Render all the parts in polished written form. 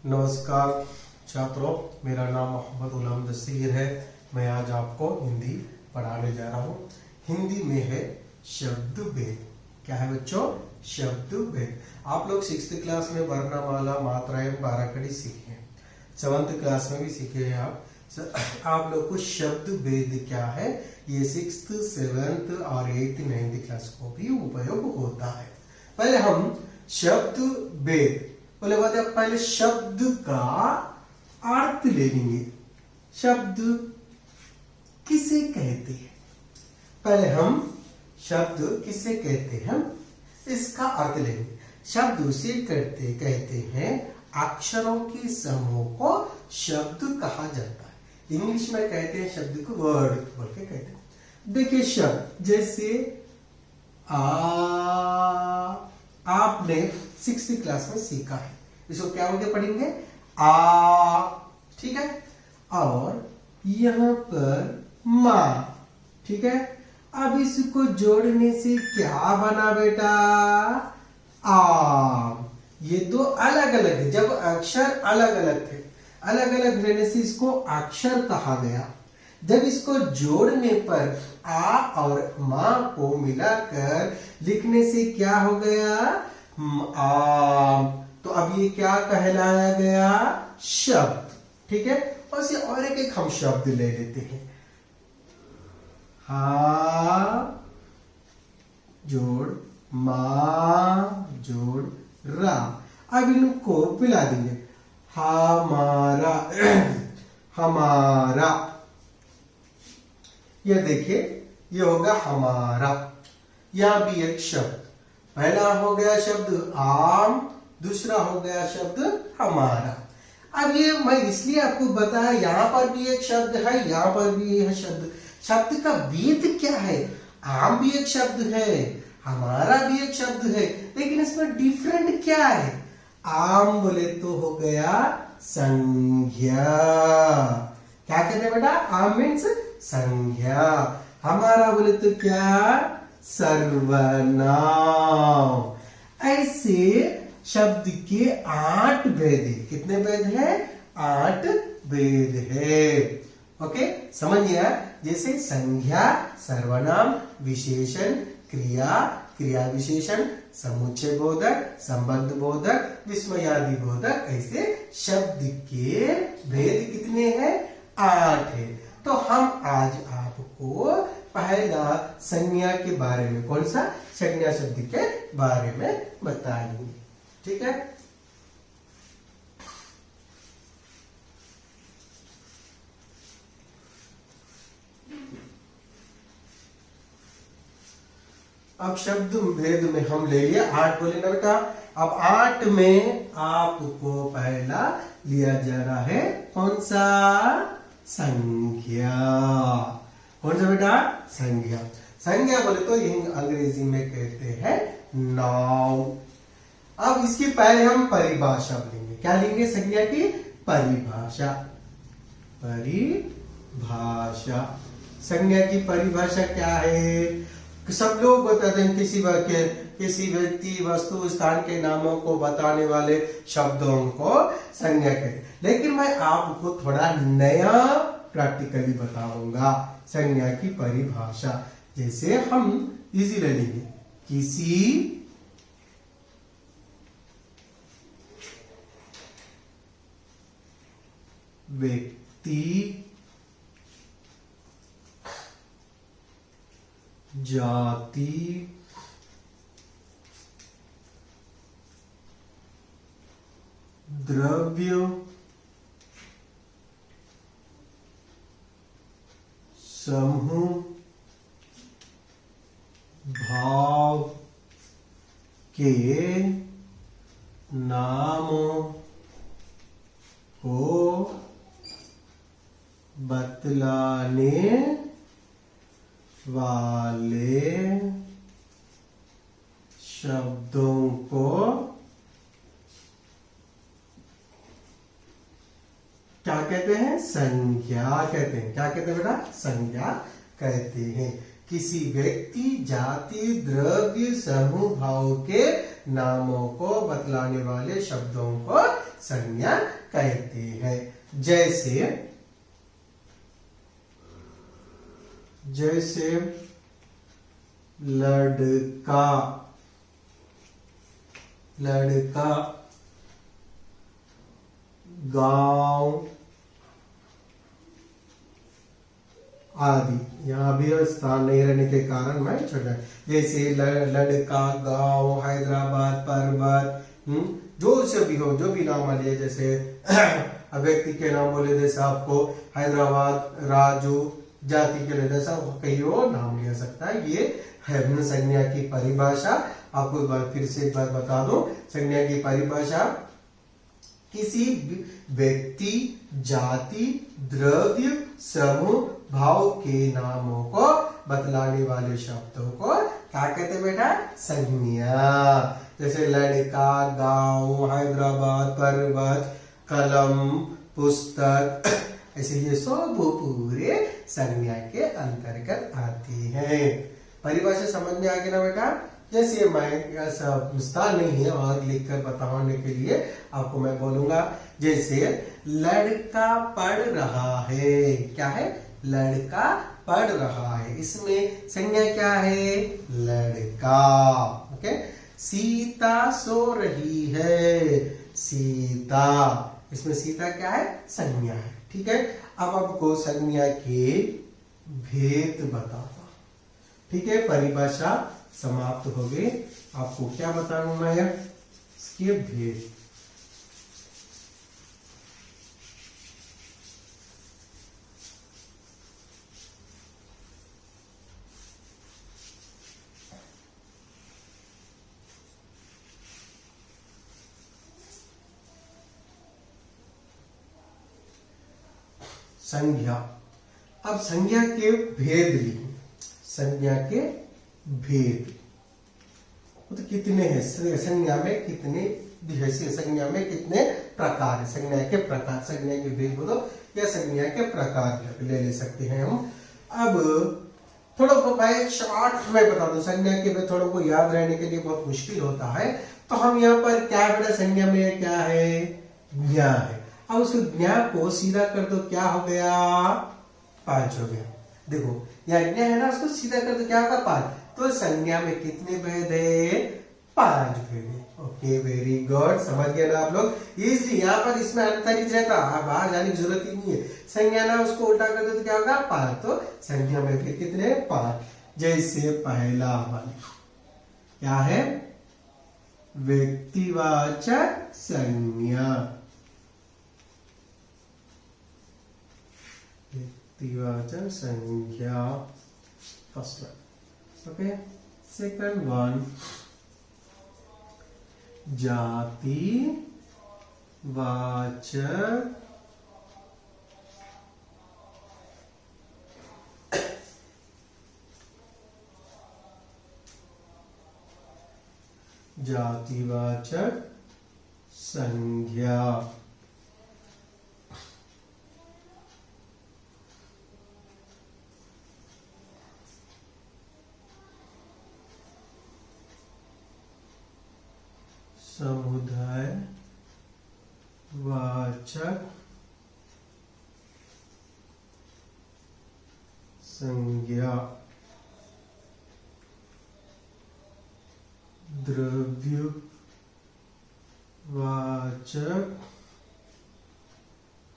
नमस्कार छात्रों, मेरा नाम मोहम्मद गुलाम दस्तगीर है। मैं आज आपको हिंदी पढ़ाने जा रहा हूँ। हिंदी में है शब्द भेद। क्या है बच्चों? शब्द भेद। आप लोग 6th क्लास में वर्णमाला, मात्राएं, बाराखड़ी सीखे हैं। 7th क्लास में भी सीखे हैं आप लोग को शब्द भेद क्या है ये 6th, 7th और 8th, 9th क्लास को भी उपयोग होता है। पहले हम शब्द भेद बोले बात है, पहले शब्द का अर्थ ले लेंगे। शब्द किसे कहते हैं? पहले हम शब्द किसे कहते हैं इसका अर्थ लेंगे। शब्द उसे कहते हैं अक्षरों के समूह को शब्द कहा जाता है। इंग्लिश में कहते हैं शब्द को वर्ड बोल के कहते हैं। देखिए शब्द जैसे आपने 6th क्लास में सीखा है, इसको क्या बोल के पढ़ेंगे? आ, ठीक है। और यहां पर माँ, ठीक है। अब इसको जोड़ने से क्या बना बेटा? आम। ये दो अलग अलग है। जब अक्षर अलग अलग थे, अलग अलग रहने से इसको अक्षर कहा गया। जब इसको जोड़ने पर आ और माँ को मिलाकर लिखने से क्या हो गया? आम। तो अब ये क्या कहलाया गया? शब्द, ठीक है। और से और एक हम शब्द ले लेते हैं। हा जोड़ मा जोड़ रा। अब इनको मिला देंगे। हमारा हमारा। यह देखिए, यह होगा हमारा। यहां भी एक शब्द, पहला हो गया शब्द आम, दूसरा हो गया शब्द हमारा। अब ये मैं इसलिए आपको बताया, यहां पर भी एक शब्द है, यहां पर भी है शब्द। शब्द का भेद क्या है? आम भी एक शब्द है, हमारा भी एक शब्द है, लेकिन इसमें डिफरेंट क्या है? आम बोले तो हो गया संज्ञा। क्या कहते हैं बेटा? आम मीन्स संज्ञा। हमारा बोले तो क्या? सर्वनाम। ऐसे शब्द के 8 भेद है। कितने भेद है? 8 भेद है। ओके, समझिए। जैसे संज्ञा, सर्वनाम, विशेषण, क्रिया, क्रिया विशेषण, समुच्चय बोधक, संबंध बोधक, विस्मयादि बोधक, ऐसे शब्द के भेद कितने हैं? 8 है। तो हम आज आपको पहला संज्ञा के बारे में, कौन सा? संज्ञा शब्द के बारे में बताएंगे, ठीक है। अब शब्द भेद में हम ले लिया 8 बोले ना बेटा। अब 8 में आपको पहला लिया जा रहा है कौन सा? संज्ञा। कौन सा बेटा? संज्ञा। संज्ञा बोले तो अंग्रेजी में कहते हैं नाउन। अब इसकी पहले हम परिभाषा लेंगे। क्या लेंगे? संज्ञा की परिभाषा। परिभाषा। संज्ञा की परिभाषा क्या है? सब लोग बताते हैं किसी व्यक्ति, वस्तु, स्थान के नामों को बताने वाले शब्दों को संज्ञा कहते हैं। लेकिन मैं आपको थोड़ा नया प्रैक्टिकली बताऊंगा संज्ञा की परिभाषा। जैसे हम इजी ले लेंगे। किसी व्यक्ति, जाति, द्रव्य, समूह, भाव के नामों को बतलाने वाले शब्दों को क्या कहते हैं? संज्ञा कहते हैं। क्या कहते हैं बेटा? संज्ञा कहते हैं। किसी व्यक्ति, जाति, द्रव्य, समूह, भाव के नामों को बतलाने वाले शब्दों को संज्ञा कहते हैं। जैसे लड़का, गांव आदि। यहाँ भी स्थान नहीं रहने के कारण मैं छोटा, जैसे लड़का, गांव, हैदराबाद, पर्वत, जो से भी हो, जो भी नाम आ लिए, जैसे व्यक्ति के नाम बोले जैसे आपको हैदराबाद, राजू, जाति के लिए जैसा कहीं और नाम लिया सकता है। ये है संज्ञा की परिभाषा। आपको एक बार फिर से एक बार बता दूं, संज्ञा की परिभाषा किसी व्यक्ति, जाति, द्रव्य, समूह, भाव के नामों को बतलाने वाले शब्दों को क्या कहते हैं बेटा? संज्ञा। जैसे लड़का, गांव, हैदराबाद, पर्वत, कलम, पुस्तक, ऐसे ये सब पूरे संज्ञा के अंतर्गत आते हैं। परिभाषा समझ में आ गया ना बेटा? जैसे मैं ऐसा विस्तार नहीं है और लिखकर बताने के लिए आपको मैं बोलूंगा, जैसे लड़का पढ़ रहा है। क्या है? लड़का पढ़ रहा है। इसमें संज्ञा क्या है? लड़का। ओके। सीता सो रही है। सीता, इसमें सीता क्या है? संज्ञा है। ठीक है। अब आपको संज्ञा के भेद बताता। ठीक है, परिभाषा समाप्त हो गई। आपको क्या बताऊं मैं? इसके भेद। संज्ञा। अब संज्ञा के भेद लिखें। संज्ञा के भेद तो कितने हैं? संज्ञा में कितने संज्ञा में कितने प्रकार है? संज्ञा के प्रकार, संज्ञा के भेद बोलो या संज्ञा के प्रकार ले सकते हैं हम। अब थोड़ा को मैं शॉर्ट में बता दूं, संज्ञा के भेद थोड़ा को याद रहने के लिए बहुत मुश्किल होता है, तो हम यहाँ पर क्या बेटा संज्ञा में क्या है? ज्ञा है। अब उस ज्ञा को सीधा कर दो, क्या हो गया? 5 हो गया। देखो यहाँ ज्ञा है ना, उसको सीधा कर दो, क्या होगा? 5। तो संज्ञा में कितने भेद है? 5 भेद है। ओके, वेरी गुड, समझ गए ना आप लोग? इसलिए यहाँ पर इसमें अंतर ही रहता, बाहर जाने की जरूरत ही नहीं है। संज्ञा ना उसको उल्टा कर दो तो क्या होगा? 5। तो संज्ञा में भेद कितने? 5। जैसे पहला वाला क्या है? व्यक्तिवाचक संज्ञा। व्यक्तिवाचक संज्ञा, first one. Okay, second one जातिवाचक संज्ञा। समुदाय वाचक संज्ञा। द्रव्य वाचक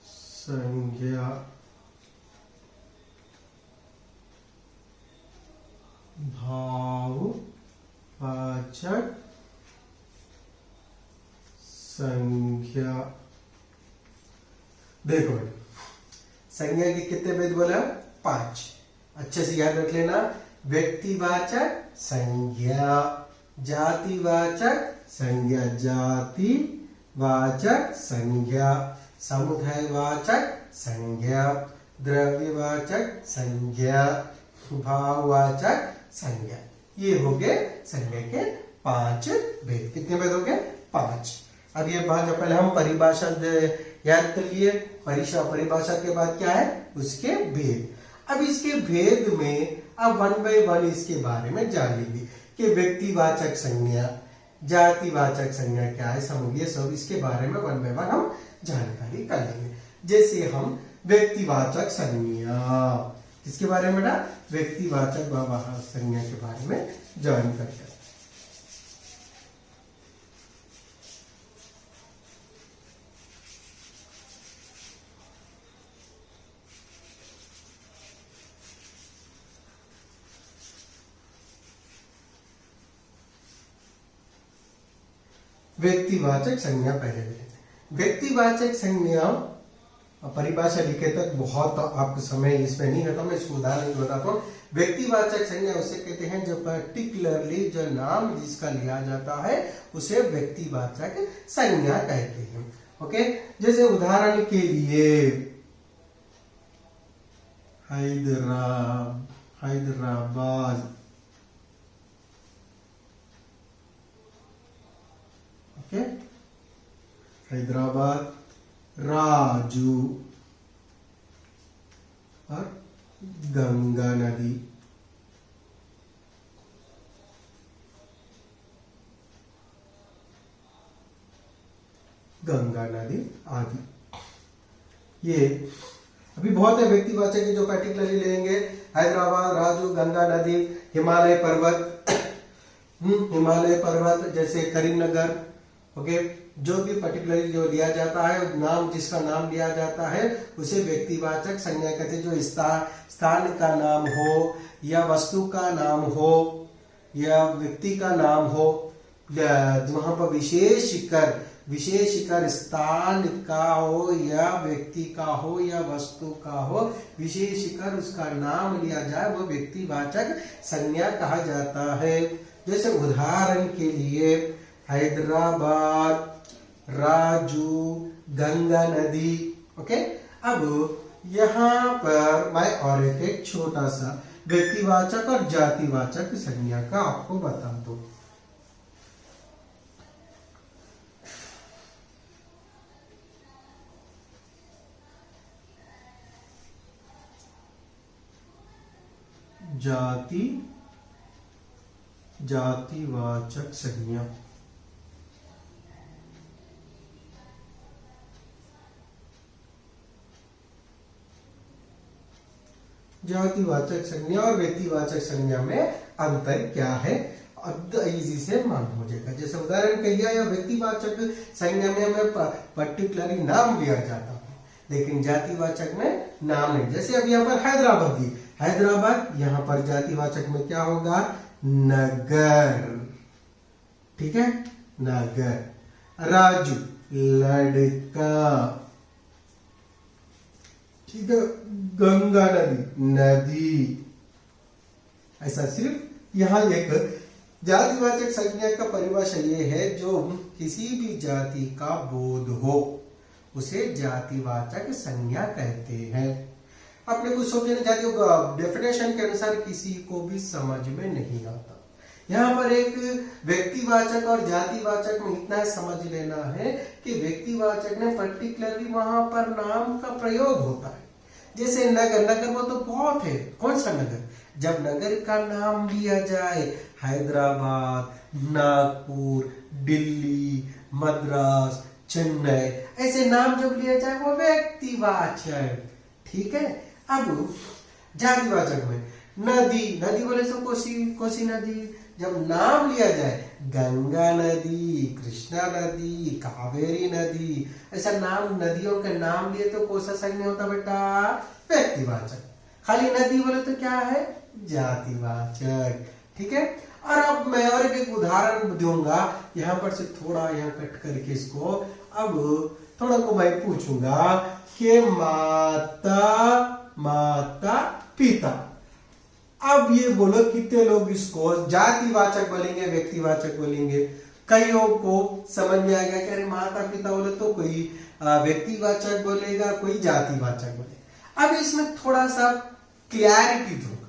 संज्ञा। भाववाचक संज्ञा। देखो संज्ञा के कितने भेद बोला? 5। अच्छे से याद रख लेना। व्यक्तिवाचक संज्ञा, जातिवाचक संज्ञा, जातिवाचक संज्ञा, समुदायवाचक संज्ञा, द्रव्यवाचक संज्ञा, भाववाचक संज्ञा। ये हो गए संज्ञा के 5 भेद। कितने भेद हो गए? 5। अब ये बात पहले हम परिभाषा याद कर लिए। परिभाषा के बाद क्या है? उसके भेद। अब इसके भेद में अब 1 by 1 इसके बारे में जान लेंगे कि व्यक्तिवाचक संज्ञा जातिवाचक संज्ञा क्या है, समझिए सब इसके बारे में वन बाय वन हम जानकारी कर लेंगे। जैसे हम व्यक्तिवाचक संज्ञा, किसके बारे में बेटा, व्यक्तिवाचक संज्ञा के बारे में जानकारी करते हैं। व्यक्तिवाचक संज्ञा पहले लेते हैं। व्यक्तिवाचक संज्ञा परिभाषा लिखे तक बहुत आपको समय इसमें नहीं होता, मैं इसको उदाहरण बताता हूँ। व्यक्तिवाचक संज्ञा उसे कहते हैं जो पर्टिकुलरली जो नाम जिसका लिया जाता है उसे व्यक्तिवाचक संज्ञा कहते हैं। ओके, जैसे उदाहरण के लिए हैदराबाद, ओके, हैदराबाद, राजू और गंगा नदी, आदि। ये अभी बहुत है व्यक्तिवाचक के जो पर्टिकुलरली लेंगे, हैदराबाद, राजू, गंगा नदी, हिमालय पर्वत जैसे करीमनगर। ओके, जो भी पर्टिकुलरली जो लिया जाता है, नाम जिसका नाम लिया जाता है उसे व्यक्तिवाचक संज्ञा कहते हैं। जो स्थान का नाम हो या वस्तु का नाम हो या व्यक्ति का नाम हो, वहां पर विशेषकर स्थान का हो या व्यक्ति का हो या वस्तु का हो, विशेषकर उसका नाम लिया जाए, वो व्यक्तिवाचक संज्ञा कहा जाता है। जैसे उदाहरण के लिए हैदराबाद, राजू, गंगा नदी। ओके, अब यहाँ पर मैं और एक छोटा सा व्यक्तिवाचक और जातिवाचक संज्ञा का आपको बता दूं। जातिवाचक संज्ञा, जातिवाचक संज्ञा और व्यक्तिवाचक संज्ञा में अंतर क्या है, अब इजी से मालूम हो जाएगा। जैसे उदाहरण के लिए, या व्यक्तिवाचक संज्ञा में हमें पर्टिकुलरली नाम लिया जाता है, लेकिन जातिवाचक में नाम नहीं। जैसे अभी यहाँ पर हैदराबाद दी, हैदराबाद, यहाँ पर जातिवाचक में क्या होगा, नगर। ठीक है, नगर। राजू, लड़का। ठीक है, गंगा नदी। ऐसा सिर्फ यहाँ एक जातिवाचक संज्ञा का परिभाषा ये है, जो किसी भी जाति का बोध हो उसे जातिवाचक संज्ञा कहते हैं। अपने कुछ समझने जाती होगा, डेफिनेशन के अनुसार किसी को भी समझ में नहीं आता। यहाँ पर एक व्यक्तिवाचक और जातिवाचक में इतना समझ लेना है कि व्यक्तिवाचक में पर्टिकुलरली वहां पर नाम का प्रयोग होता है। जैसे नगर वो तो बहुत है, कौन सा नगर, जब नगर का नाम लिया जाए, हैदराबाद, नागपुर, दिल्ली, मद्रास, चेन्नई, ऐसे नाम जब लिया जाए वो व्यक्तिवाचक। ठीक है, अब जातिवाचक में नदी बोले तो कोसी नदी, जब नाम लिया जाए, गंगा नदी, कृष्णा नदी, कावेरी नदी, ऐसा नाम, नदियों के नाम लिए तो कौन सा संज्ञा होता बेटा, व्यक्तिवाचक। खाली नदी बोले तो क्या है, जातिवाचक। ठीक है, और अब मैं और एक उदाहरण दूंगा, यहाँ पर से थोड़ा यहाँ कट करके इसको, अब थोड़ा को मैं पूछूंगा कि माता पिता। अब ये बोलो कितने लोग इसको जातिवाचक बोलेंगे, व्यक्तिवाचक बोलेंगे। कईयों को समझ में आएगा कि अरे माता पिता बोले तो कोई व्यक्तिवाचक बोलेगा, कोई जातिवाचक बोलेगा। अब इसमें थोड़ा सा क्लैरिटी दूंगा,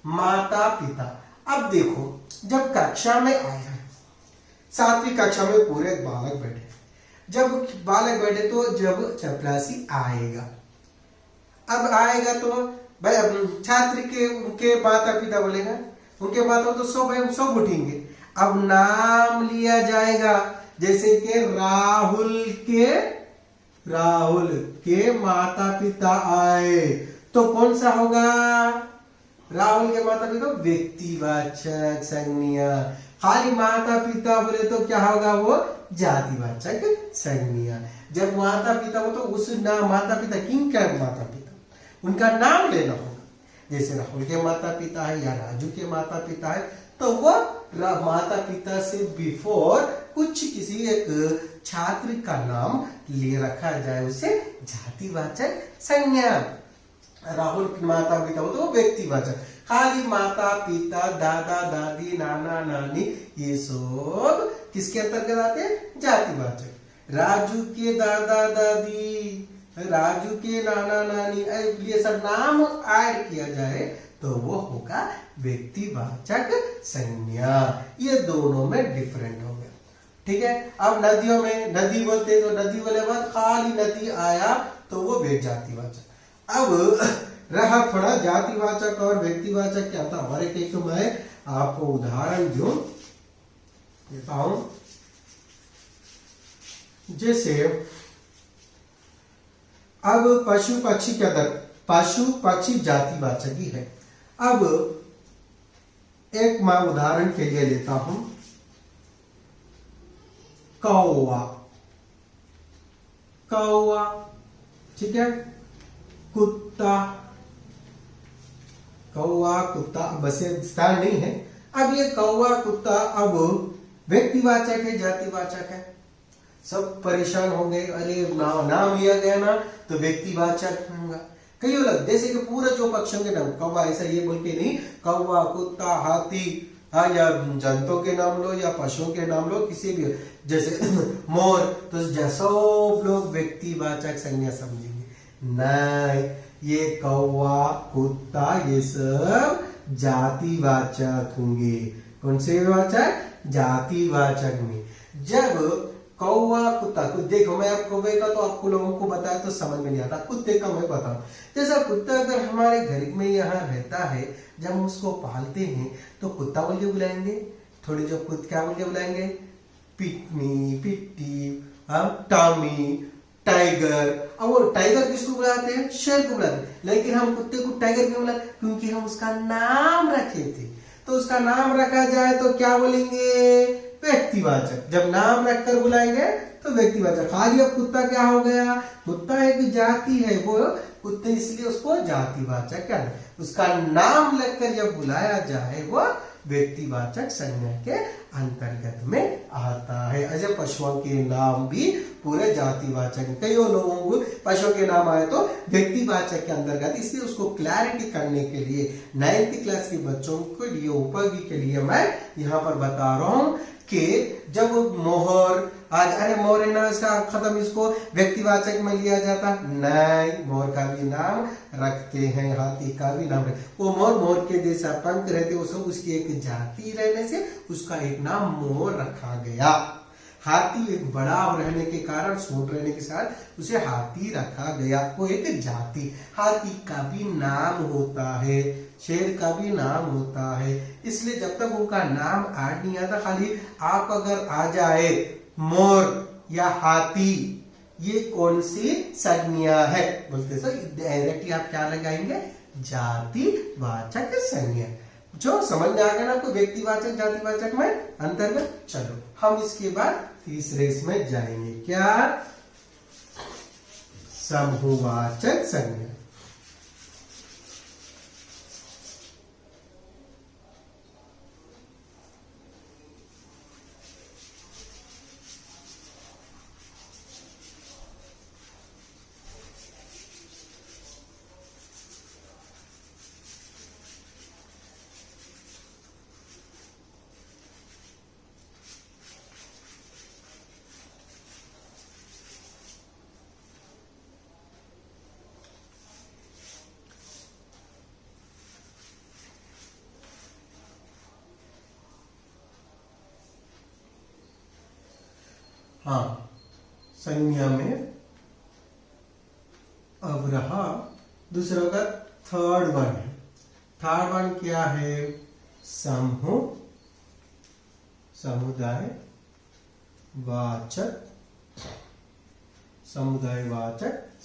माता पिता। अब देखो, जब कक्षा में आया, 7वीं कक्षा में पूरे बालक बैठे, जब बालक बैठे तो जब चपरासी आएगा, अब आएगा तो भाई छात्र के उनके माता पिता बोलेगा, उनके बाद तो सब उठेंगे। अब नाम लिया जाएगा, जैसे कि राहुल के माता पिता आए, तो कौन सा होगा? राहुल के माता पिता व्यक्तिवाचक संज्ञा। खाली माता पिता बोले तो क्या होगा? वो जातिवाचक संज्ञा। जब माता पिता हो तो उस नाम माता पिता किन क्या माता पिता, उनका नाम लेना होगा। जैसे राहुल के माता पिता है या राजू के माता पिता है, तो वो माता पिता से बिफोर कुछ किसी एक छात्र का नाम ले रखा जाए, उसे जातिवाचक संज्ञा। राहुल की माता पिता हो तो वो व्यक्तिवाचक। खाली माता पिता, दादा दादी, नाना नानी, ये सब किसके अंतर्गत आते हैं? जातिवाचक। राजू के दादा दादी, राजू के नाना नानी, ये सब नाम ऐड किया जाए तो वो होगा व्यक्तिवाचक संज्ञा। ये दोनों में डिफरेंट हो गया। ठीक है। अब नदियों में नदी बोलते तो नदी बोले बाद खाली नदी आया तो वो जातिवाचक। अब रहा थोड़ा जातिवाचक और व्यक्तिवाचक क्या था हमारे के, तो मैं आपको उदाहरण दूं देता हूं। जैसे अब पशु पक्षी के अंदर पशु पक्षी जातिवाचक ही है। अब एक मैं उदाहरण के लिए लेता हूं, कौवा, कौवा, ठीक है। कुत्ता, कौवा कुत्ता, बस ये स्थान नहीं है। अब ये कौवा कुत्ता अब व्यक्तिवाचक है जातिवाचक है? सब परेशान हो गए, अरे नाम लिया गया ना तो व्यक्तिवाचक होगा। कई अलग, जैसे कि पूरा जो पक्षियों के नाम, कौवा ऐसा ये बोल के नहीं, कौवा कुत्ता हाथी, हाँ, या जंतुओं के नाम लो या पशुओं के नाम लो, किसी भी, जैसे मोर, तो सब लोग व्यक्तिवाचक संज्ञा समझेंगे। नहीं, ये कौवा कुत्ता ये सब जातिवाचक होंगे। कौन से वाचक? जातिवाचक में। जब कौवा कुत्ता, देखो मैं आप कौवे का तो आपको लोगों को बताया तो समझ में नहीं आता, कुत्ते का मैं बताऊं। जैसा कुत्ता अगर हमारे घर में यहाँ रहता है, जब हम उसको पालते हैं तो कुत्ता बोल के बुलाएंगे, थोड़ी जो क्या बोल के बुलाएंगे? पिटनी, पिट्टी, टॉमी, टाइगर। अब वो टाइगर किसको बुलाते हैं? शेर को बुलाते हैं। लेकिन हम कुत्ते को टाइगर क्यों बुलाते? क्योंकि हम उसका नाम रखे थे। तो उसका नाम रखा जाए तो क्या बोलेंगे? व्यक्तिवाचक। जब नाम रखकर बुलाएंगे तो व्यक्तिवाचक। खाली अब कुत्ता क्या हो गया? कुत्ता एक जाति है, वो कुत्ते, इसलिए उसको जातिवाचक कहना। उसका नाम लेकर जब बुलाया जाए वो व्यक्तिवाचक संज्ञा के अंतर्गत में आता है। ऐसे पशुओं के नाम भी पूरे जातिवाचक। कई लोगों को पशुओं के नाम आए तो व्यक्तिवाचक के अंतर्गत, इसलिए उसको क्लैरिटी करने के लिए 9th क्लास के बच्चों के लिए उपयोगी के लिए मैं यहाँ पर बता रहा हूँ कि जब मोहर आज, अरे मोर है ना, इसका खत्म, इसको व्यक्तिवाचक में लिया जाता नहीं। मोर का भी नाम रखते हैं, हाथी का भी नाम रखते। वो मोर के जैसा पंख रहते, वो सब उसकी एक जाति रहने से उसका एक नाम मोर रखा गया। हाथी एक बड़ा रहने के कारण, सूंड रहने के साथ उसे हाथी रखा गया, वो एक जाति। हाथी का भी नाम होता है, शेर का भी नाम होता है। इसलिए जब तक उनका नाम ऐड नहीं आता, खाली आप अगर आ जाए मोर या हाथी, ये कौन सी संज्ञा है बोलते, सर डायरेक्टली आप क्या लगाएंगे? जातिवाचक संज्ञा। जो समझ में आ गया ना आपको व्यक्तिवाचक जातिवाचक में अंतर्गत। चलो हम इसके बाद तीसरे इसमें जाएंगे, क्या? समूहवाचक संज्ञा। हाँ, संज्ञा में अब रहा दूसरा का थर्ड वन है। थर्ड वन क्या है? समूह समुदायवाचक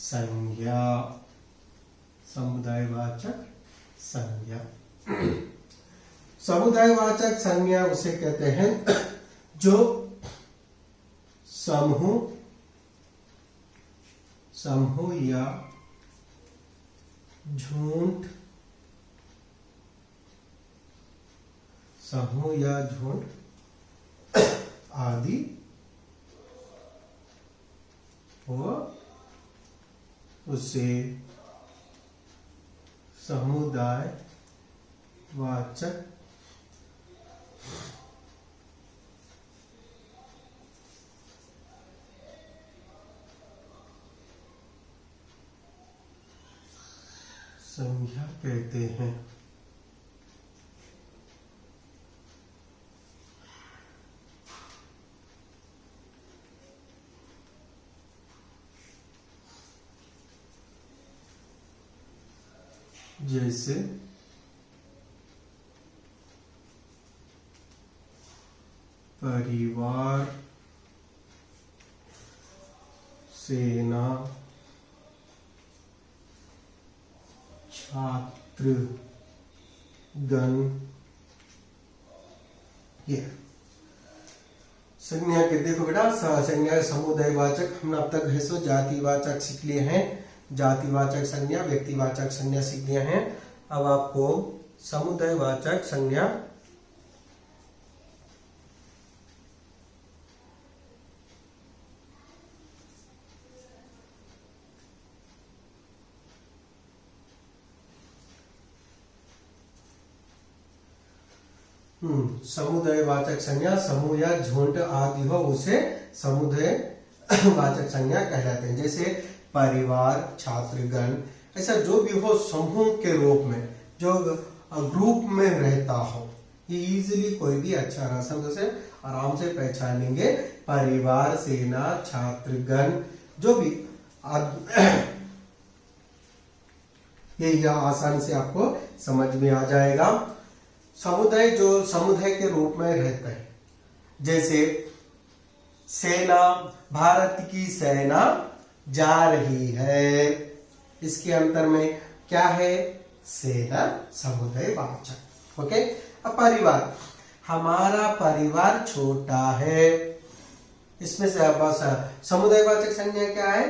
संज्ञा। समुदायवाचक संज्ञा। समुदायवाचक संज्ञा उसे कहते हैं जो समूह या झुंड आदि हो उसे समुदायवाचक संज्ञा कहते हैं। जैसे परिवार, सेना, छात्रगण। ये संज्ञा के देखो बेटा, संज्ञा समुदायवाचक हमने अब तक है सो जातिवाचक सीख लिए हैं। जातिवाचक संज्ञा, व्यक्तिवाचक संज्ञा सीख लिए हैं। अब आपको समुदायवाचक संज्ञा समुदायवाचक संज्ञा समूह या झुंड आदि हो उसे समुदायवाचक संज्ञा कहलाते हैं। जैसे परिवार, छात्रगण, ऐसा जो भी हो समूह के रूप में, जो ग्रुप में रहता हो, ये इजीली कोई भी अच्छा रसम से आराम से पहचानेंगे। परिवार, सेना, छात्रगण, जो भी ये आसानी से आपको समझ में आ जाएगा। समुदाय जो समुदाय के रूप में रहता है, जैसे सेना, भारत की सेना जा रही है, इसके अंतर में क्या है? सेना समुदायवाचक। ओके। अब परिवार, हमारा परिवार छोटा है, इसमें से बस समुदायवाचक संज्ञा क्या है?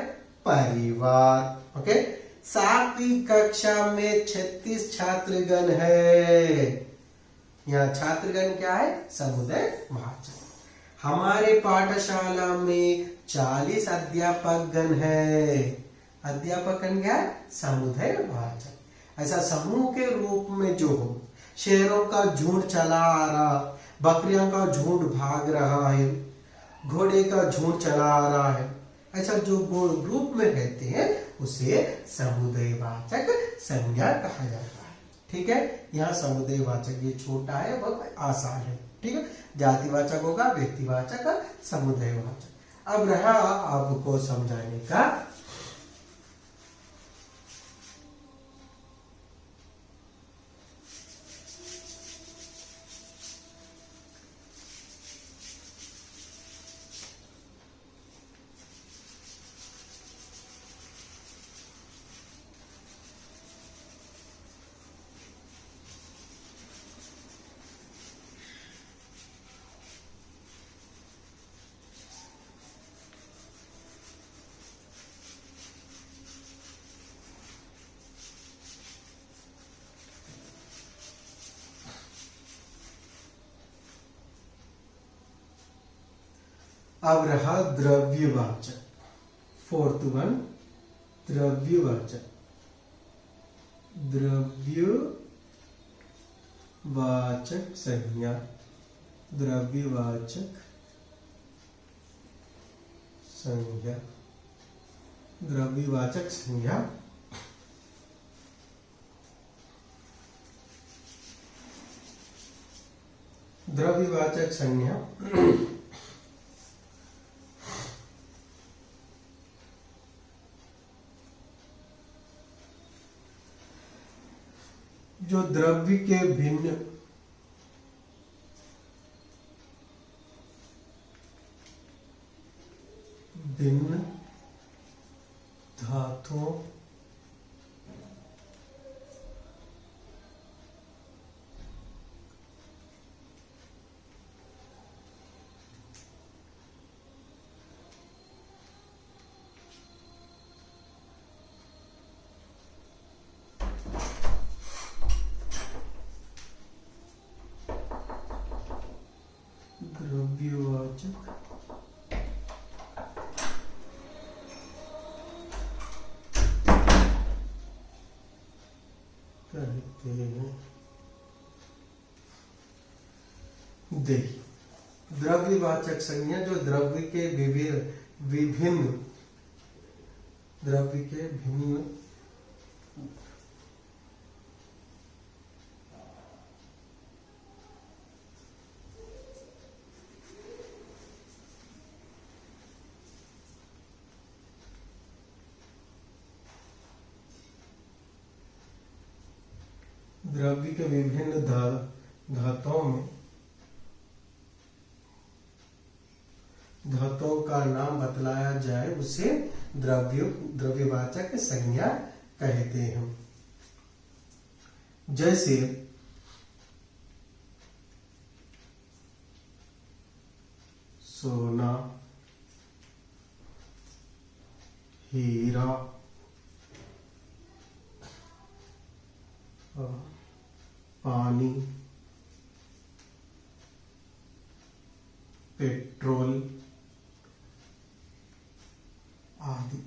परिवार। ओके। 7वीं कक्षा में 36 छात्रगण है, यहाँ छात्रगण क्या है? समुदायवाचक। हमारे पाठशाला में 40 अध्यापकगण है, अध्यापकगण क्या है? समुदायवाचक। ऐसा समूह के रूप में जो हो, शेरों का झुंड चला आ रहा, बकरियों का झुंड भाग रहा है, घोड़े का झुंड चला आ रहा है, ऐसा जो ग्रुप में रहते हैं उसे समुदायवाचक संज्ञा कहा जाता है। ठीक है। यहाँ समुदायवाचक ये छोटा है, बहुत आसान है। ठीक है। जातिवाचक होगा, व्यक्तिवाचक, समुदायवाचक। अब रहा आपको समझाने का अब रहा द्रव्यवाचक। 4th one, द्रव्यवाचक। द्रव्यवाचक संज्ञा, द्रव्यवाचक संज्ञा, द्रव्यवाचक संज्ञा। द्रव्यवाचक संज्ञा जो द्रव्य के भिन्न अर्थों द्रव्यवाचक कहते हैं। देखिए, द्रव्यवाचक संज्ञा जो द्रव्य के विभिन्न द्रव्य के भिन्न द्रव्य के विभिन्न धातुओं में धातुओं का नाम बतलाया जाए उसे द्रव्यवाचक संज्ञा कहते हैं। जैसे सोना, हीरा, पानी, पेट्रोल आदि।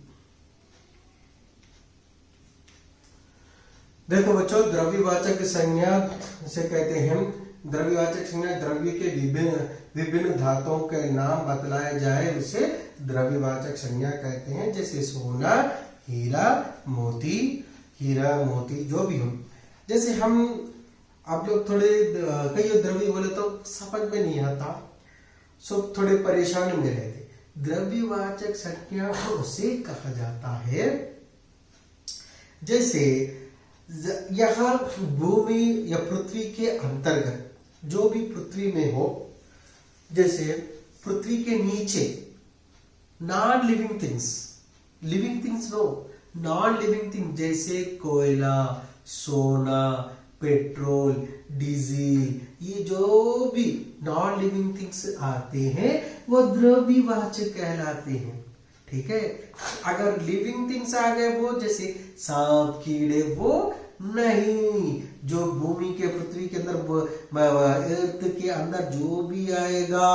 देखो बच्चों, द्रव्यवाचक संज्ञा से कहते हैं, द्रव्यवाचक संज्ञा द्रव्य के विभिन्न धातुओं के नाम बतलाए जाए उसे द्रव्यवाचक संज्ञा कहते हैं। जैसे सोना, हीरा, मोती जो भी हो। जैसे हम आप लोग थोड़े कई द्रव्य बोले तो समझ में नहीं आता, सब थोड़े परेशानी में रहते। द्रव्यवाचक संज्ञा उसे कहा जाता है जैसे यहाँ भूमि या पृथ्वी के अंतर्गत जो भी पृथ्वी में हो, जैसे पृथ्वी के नीचे non living things no, non living thing जैसे कोयला, सोना, पेट्रोल, डीजल, ये जो भी नॉन लिविंग थिंग्स आते हैं वो द्रव्यवाचक कहलाते हैं। ठीक है, अगर लिविंग थिंग्स आ गए वो जैसे सांप, कीड़े, वो नहीं। जो भूमि के पृथ्वी के अंदर अर्थ के अंदर जो भी आएगा,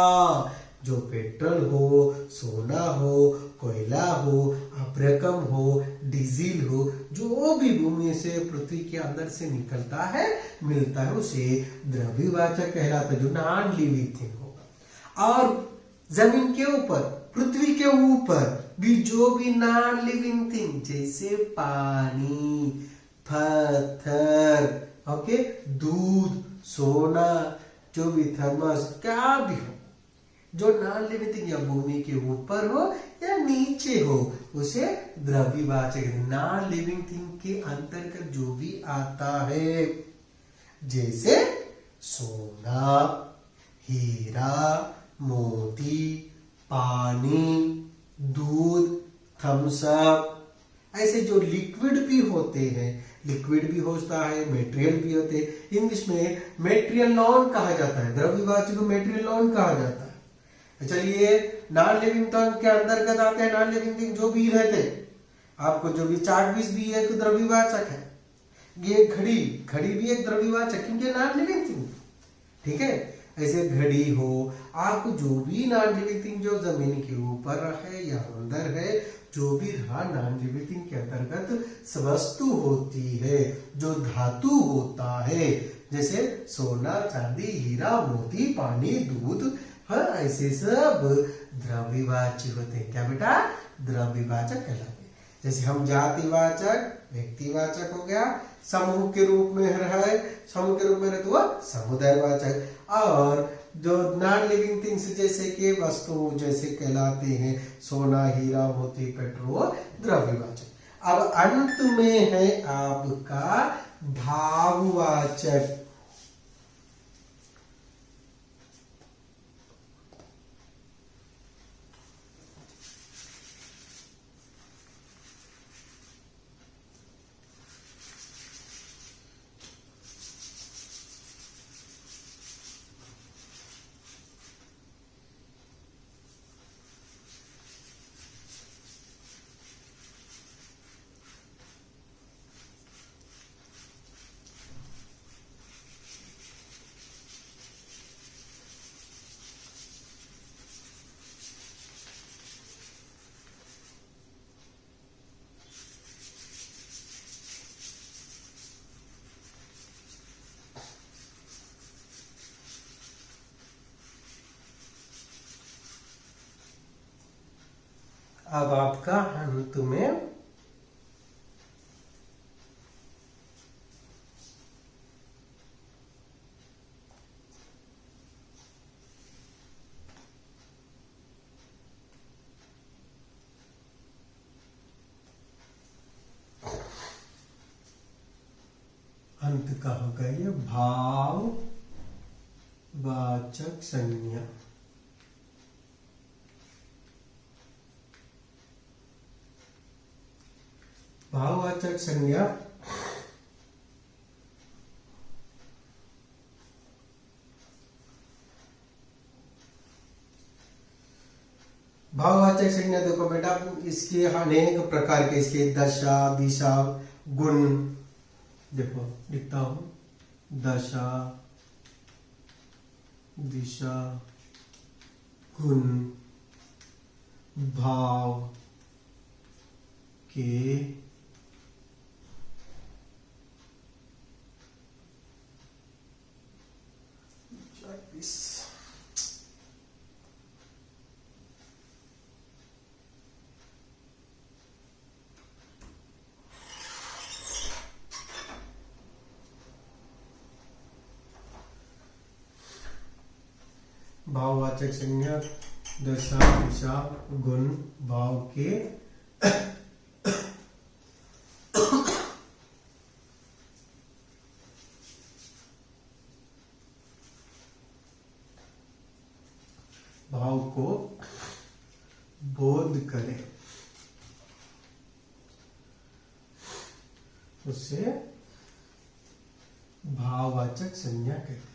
जो पेट्रोल हो, सोना हो, कोयला हो, अब्रकम हो, डीजल हो, जो भी भूमि से पृथ्वी के अंदर से निकलता है, मिलता है, उसे द्रव्यवाचक कहलाता है, जो नॉन लिविंग थिंग होगा। और जमीन के ऊपर, पृथ्वी के ऊपर भी जो भी नॉन लिविंग थिंग जैसे पानी, पत्थर, ओके, दूध, सोना, जो भी थर्मस, क्या भी हो, जो नॉन लिविंग थिंग या भूमि के ऊपर हो या नीचे हो, उसे द्रव्यवाचक, नॉन लिविंग थिंग के अंतर्गत जो भी आता है, जैसे सोना, हीरा, मोती, पानी, दूध, थम्स अप, ऐसे जो लिक्विड भी होते हैं, लिक्विड भी होता है, मेटेरियल भी होते हैं। इंग्लिश में मेटेरियल नॉन कहा जाता है, द्रव्यवाचक को मेटेरियल नॉन कहा जाता है। चलिए, नॉन लिविंग थिंग के अंतर्गत आते हैं नॉन लिविंग थिंग जो भी रहते, आपको जो भी चार्ट पीस भी एक द्रव्यवाचक है, ये घड़ी भी एक द्रव्यवाचक, क्योंकि नॉन लिविंग थिंग। ठीक है, ऐसे घड़ी हो, आपको जो भी नॉन लिविंग थिंग जो जमीन के ऊपर है या अंदर है, जो भी रहा नॉन लिविंग थिंग के अंतर्गत वस्तु होती है, जो धातु होता है, जैसे सोना, चांदी, हीरा, मोती, पानी, दूध, हाँ, ऐसे सब द्रव्यवाचक होते हैं। क्या बेटा? द्रव्यवाचक कहलाते हैं। जैसे हम जातिवाचक, व्यक्तिवाचक हो गया, समूह के रूप में है, समूह के रूप में रहते हुआ समुदायवाचक, और जो नॉन लिविंग थिंग्स जैसे कि वस्तु जैसे कहलाते हैं सोना, हीरा, मोती, पेट्रोल, द्रव्यवाचक। अब अंत में है आपका भाववाचक। अब आपका अंत में अंत का होगा ये भाववाचक संज्ञा। भाववाचक संज्ञा भाववाचक संज्ञा देखो बेटा, इसके अनेक प्रकार के, इसके दशा, दिशा, गुण, देखो लिखता हूं, दशा, दिशा, गुण, भाव के भाववाचक संज्ञा दशा, दिशा, गुण, भाव के भाव को बोध करें, उसे भाववाचक संज्ञा कहते हैं।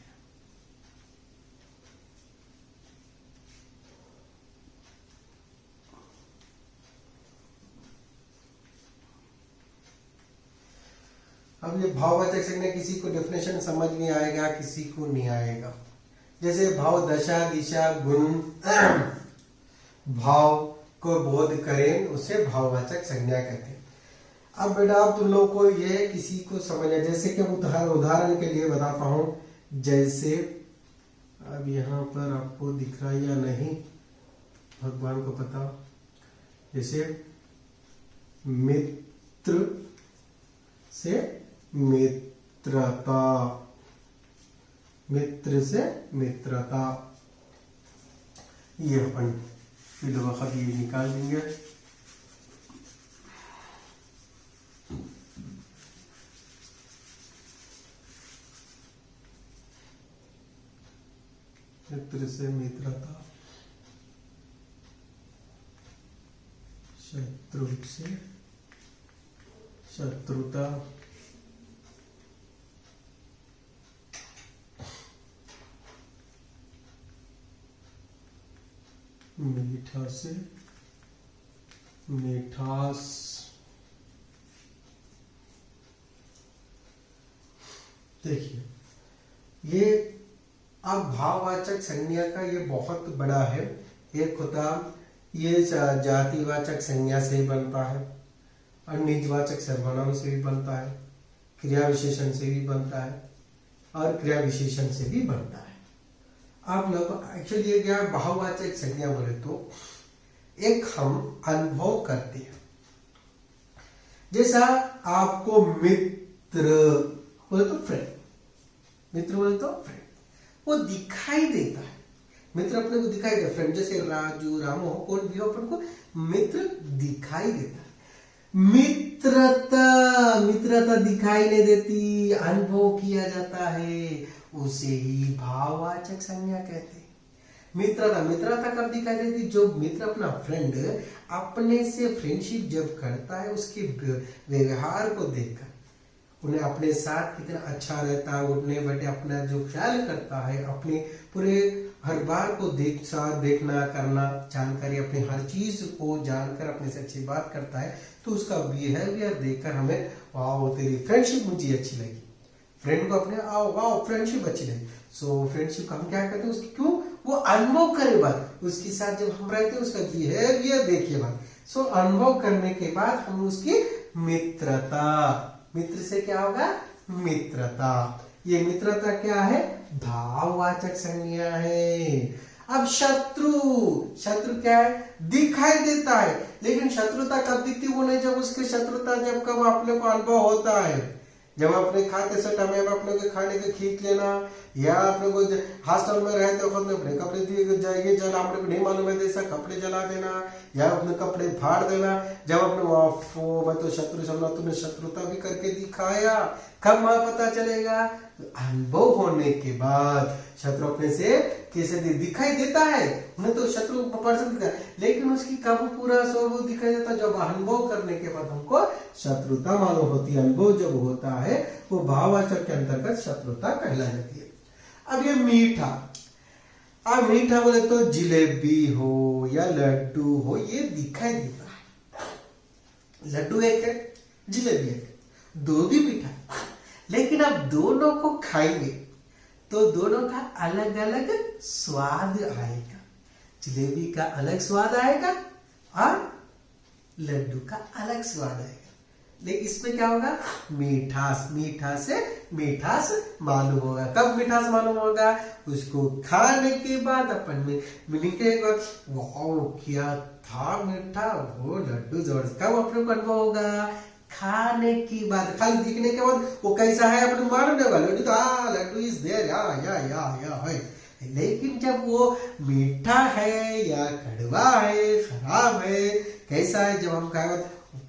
अब ये भाववाचक संज्ञा किसी को डेफिनेशन समझ में आएगा, किसी को नहीं आएगा। जैसे भाव दशा, दिशा, गुण, भाव को बोध करें, उसे भाववाचक संज्ञा कहते हैं। अब बेटा आप तुम लोग को ये किसी को समझना, जैसे कि उदाहरण के लिए बताता हूं, जैसे अब यहाँ पर आपको दिख रहा है या नहीं भगवान को पता, जैसे मित्र से मित्रता, मित्र से मित्रता, ये अपन फिर वक्त ये निकाल देंगे। मित्र से मित्रता, शत्रु से शत्रुता, मीठा से मिठास, देखिए ये अब भाववाचक संज्ञा का ये बहुत बड़ा है। एक होता ये जातिवाचक संज्ञा से ही बनता है, और निजवाचक सर्वनाम से भी बनता है, क्रिया विशेषण से भी बनता है, और क्रिया विशेषण से भी बनता है। आप लोग एक्चुअली ये क्या भाववाचक संज्ञा बोले तो एक हम अनुभव करते हैं, जैसा आपको मित्र बोले तो फ्रेंड, मित्र बोले तो फ्रेंड, वो दिखाई देता है, मित्र अपने को दिखाई देता है। फ्रेंड जैसे राजू, रामू हो, कोई भी हो, अपन को मित्र दिखाई देता है। मित्रता, मित्रता दिखाई नहीं देती, अनुभव किया जाता है, उसे ही भाववाचक संज्ञा कहते हैं। मित्रता, मित्रता कब दिखाई देती? जो मित्र अपना फ्रेंड अपने से फ्रेंडशिप जब करता है, उसके व्यवहार को देखकर उन्हें अपने साथ कितना अच्छा रहता है, उठने बैठे अपना जो ख्याल करता है, अपने पूरे हर बार को देखना करना, जानकारी अपने हर चीज को जानकर अपने से अच्छी बात करता है, तो उसका बिहेवियर देखकर हमें वाह तेरी फ्रेंडशिप मुझे अच्छी लगी, फ्रेंड को अपने वाह फ्रेंडशिप अच्छी लगी। सो फ्रेंडशिप हम क्या करते हैं, उसकी क्यों वो अनुभव करे बात, उसके साथ जब हम रहते हैं उसका बिहेवियर देखिए बात। सो अनुभव करने के बाद हम उसकी मित्रता, मित्र से क्या होगा मित्रता, ये मित्रता क्या है भाववाचक संज्ञा है। अब शत्रु, शत्रु क्या है? दिखाई देता है, लेकिन शत्रुता कब दिखती है? वो नहीं जब उसके शत्रुता जब कब अपने को अनुभव होता है, जब अपने खाते से टाइम अपने को खाने के खींच लेना, या अपने को हॉस्टल में रहते वक्त में अपने कपड़े दिए जाएंगे जला, अपने को नहीं मालूम है जैसा कपड़े जला देना या अपने कपड़े फाड़ देना, जब अपने मैं तो शत्रु समझा, तुमने शत्रुता भी करके दिखाया, कब वहां पता चलेगा? अनुभव होने के बाद। शत्रु अपने से कैसे दिखाई देता है, उन्हें तो शत्रु पर्सन दिखता है, लेकिन उसकी कब पूरा स्वरूप दिखाई देता? जब अनुभव करने के बाद हमको शत्रुता मालूम होती है। अनुभव जब होता है वो भाववाचक के अंतर्गत शत्रुता कहला जाती है। अब ये मीठा, अब मीठा बोले तो जिलेबी हो या लड्डू हो, ये दिखाई देता है। लड्डू एक है, जिलेबी एक है, दो भी मीठा, लेकिन अब दोनों को खाएंगे तो दोनों का अलग अलग स्वाद आएगा। जिलेबी का अलग स्वाद आएगा और लड्डू का अलग स्वाद आएगा, लेकिन इसमें क्या होगा? मीठास, मीठास से मीठास मालूम होगा। कब मीठास मालूम होगा? उसको खाने के बाद अपन में मिलेंगे, वाओ क्या था मीठा, वो लड्डू जोर। कब अपने को अनुभव होगा? खाने की बाद, खाली दिखने के बाद वो कैसा है अपने मालूम होगा। लड्डू तो लड्डू इज देयर, या है, लेकिन जब वो मीठा है या कड़वा है, खराब है, कैसा है, जब हम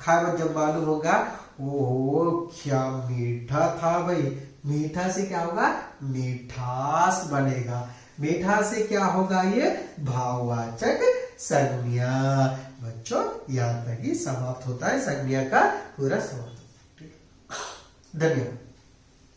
खाए जब मालूम होगा, ओ क्या मीठा था भाई। मीठा से क्या होगा? मिठास बनेगा। मीठा से क्या होगा? ये भाववाचक संज्ञा। बच्चों यहाँ तक ही समाप्त होता है संज्ञा का पूरा समाप्त। धन्यवाद।